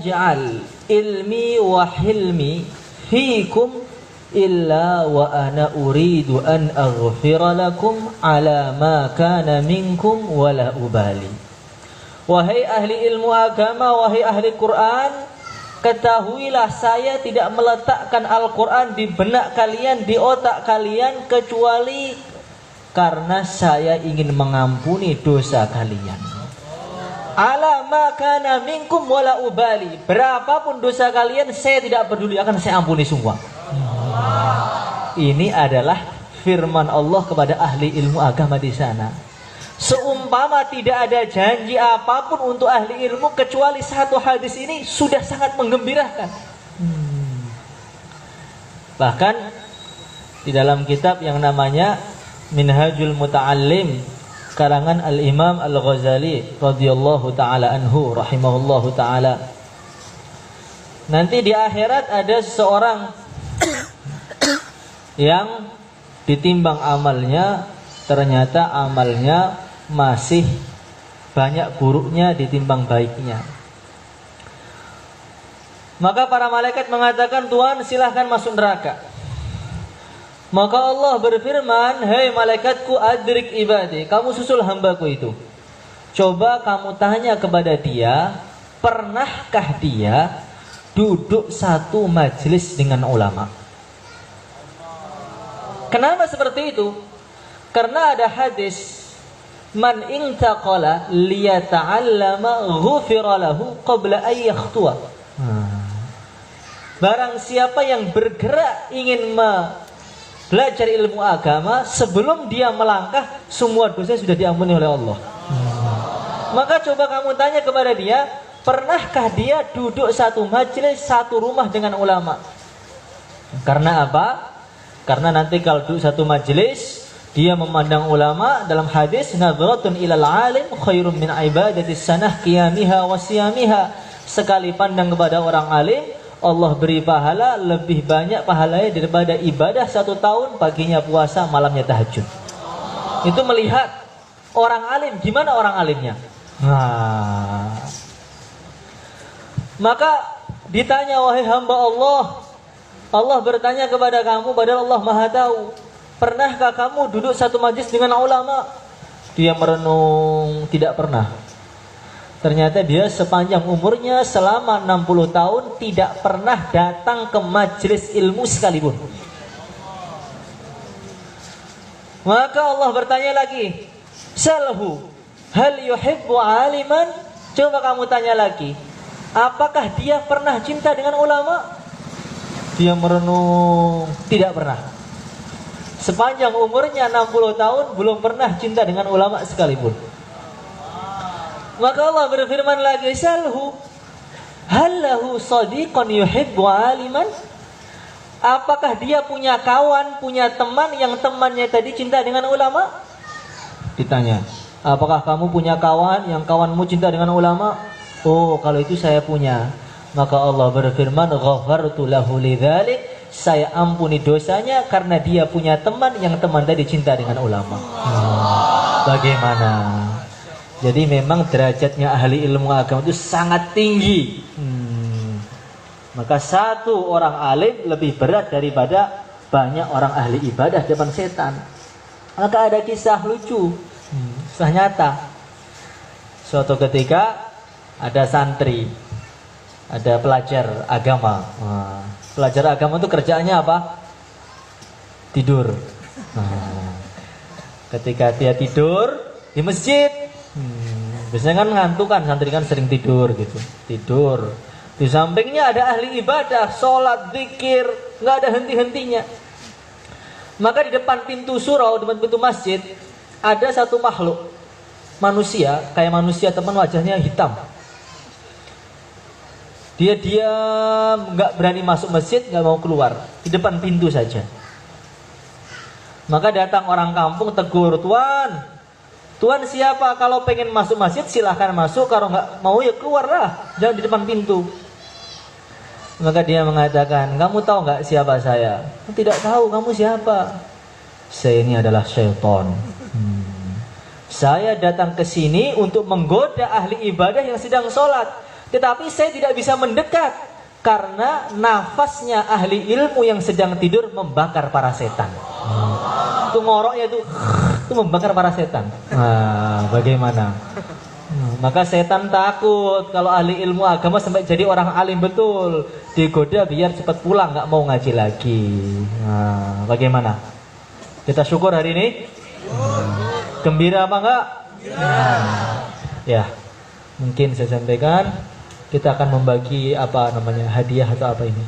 ja'al ilmi wa hilmi fiikum illa wa ana uridu an aghfira lakum ala ma kana minkum wala ubali. Wahai ahli ilmu agama, wahai ahli Quran, ketahuilah saya tidak meletakkan Al-Quran di benak kalian, di otak kalian, kecuali karena saya ingin mengampuni dosa kalian. Ala ma kana minkum wala ubali. Berapapun dosa kalian, saya tidak peduli, akan saya ampuni semua. Ini adalah firman Allah kepada ahli ilmu agama di sana. Seumpama tidak ada janji apapun untuk ahli ilmu kecuali satu hadis ini sudah sangat menggembirakan. Bahkan di dalam kitab yang namanya Minhajul Muta'allim karangan Al-Imam Al-Ghazali radhiyallahu ta'ala anhu rahimahullahu ta'ala, nanti di akhirat ada seseorang yang ditimbang amalnya, ternyata amalnya masih banyak buruknya ditimbang baiknya. Maka para malaikat mengatakan, Tuhan silahkan masuk neraka. Maka Allah berfirman, hei malaikatku, adrik ibadi, kamu susul hambaku itu. Coba kamu tanya kepada dia, pernahkah dia duduk satu majelis dengan ulama? Kenapa seperti itu? Karena ada hadis, man intaqala liyata'allama ghufira lahu qabla an yakhtuwa. Barang siapa yang bergerak ingin belajar ilmu agama, sebelum dia melangkah, semua dosa sudah diampuni oleh Allah. Maka coba kamu tanya kepada dia, pernahkah dia duduk satu majelis, satu rumah dengan ulama? Karena apa? Karena nanti kalau duduk satu majelis, dia memandang ulama, dalam hadis, nadratun ilal alim khairum min ibadatis sanah qiyamiha wa siyamiha. Sekali pandang kepada orang alim, Allah beri pahala lebih banyak pahalanya daripada ibadah 1 tahun, paginya puasa, malamnya tahajud. Itu melihat orang alim. Gimana orang alimnya? Maka ditanya, wahai hamba Allah, Allah bertanya kepada kamu, padahal Allah Maha Tahu, pernahkah kamu duduk satu majlis dengan ulama? Dia merenung, tidak pernah. Ternyata dia sepanjang umurnya selama 60 tahun tidak pernah datang ke majelis ilmu sekalipun. Maka Allah bertanya lagi, salhu hal yuhibbu aliman? Coba kamu tanya lagi, apakah dia pernah cinta dengan ulama? Dia merenung, tidak pernah. Sepanjang umurnya 60 tahun belum pernah cinta dengan ulama sekalipun. Maka Allah berfirman lagi, salhu hal lahu sadiqan yuhibbu aliman? Apakah dia punya kawan, punya teman yang temannya tadi cinta dengan ulama? Ditanya, apakah kamu punya kawan yang kawanmu cinta dengan ulama? Oh, kalau itu saya punya. Maka Allah berfirman, ghafartu lahu lidzalik, saya ampuni dosanya karena dia punya teman yang teman tadi cinta dengan ulama. Bagaimana? Jadi memang derajatnya ahli ilmu agama itu sangat tinggi. Maka satu orang alim lebih berat daripada banyak orang ahli ibadah depan setan. Maka ada kisah lucu, kisah nyata. Suatu ketika ada santri, ada pelajar agama. Pelajar agama itu kerjaannya apa? Tidur. Ketika dia tidur di masjid, biasanya kan ngantuk kan, santri kan sering tidur gitu. Tidur. Di sampingnya ada ahli ibadah, sholat, zikir, nggak ada henti-hentinya. Maka di depan pintu surau, depan pintu masjid, ada satu makhluk manusia, kayak manusia teman, wajahnya hitam. Dia diam, nggak berani masuk masjid, nggak mau keluar, di depan pintu saja. Maka datang orang kampung tegur, Tuan siapa? Kalau pengen masuk masjid silahkan masuk, kalau nggak mau ya keluarlah, jangan di depan pintu. Maka dia mengatakan, kamu tahu nggak siapa saya? Tidak tahu, kamu siapa? Saya ini adalah syaitan. Saya datang ke sini untuk menggoda ahli ibadah yang sedang sholat. tetapi saya tidak bisa mendekat karena nafasnya ahli ilmu yang sedang tidur membakar para setan. Itu ngoroknya itu membakar para setan. Nah, bagaimana? Maka setan takut kalau ahli ilmu agama sampai jadi orang alim betul, digoda biar cepat pulang, nggak mau ngaji lagi. Nah, bagaimana? Kita syukur hari ini. Gembira apa enggak? Ya, mungkin saya sampaikan kita akan membagi hadiah atau apa ini.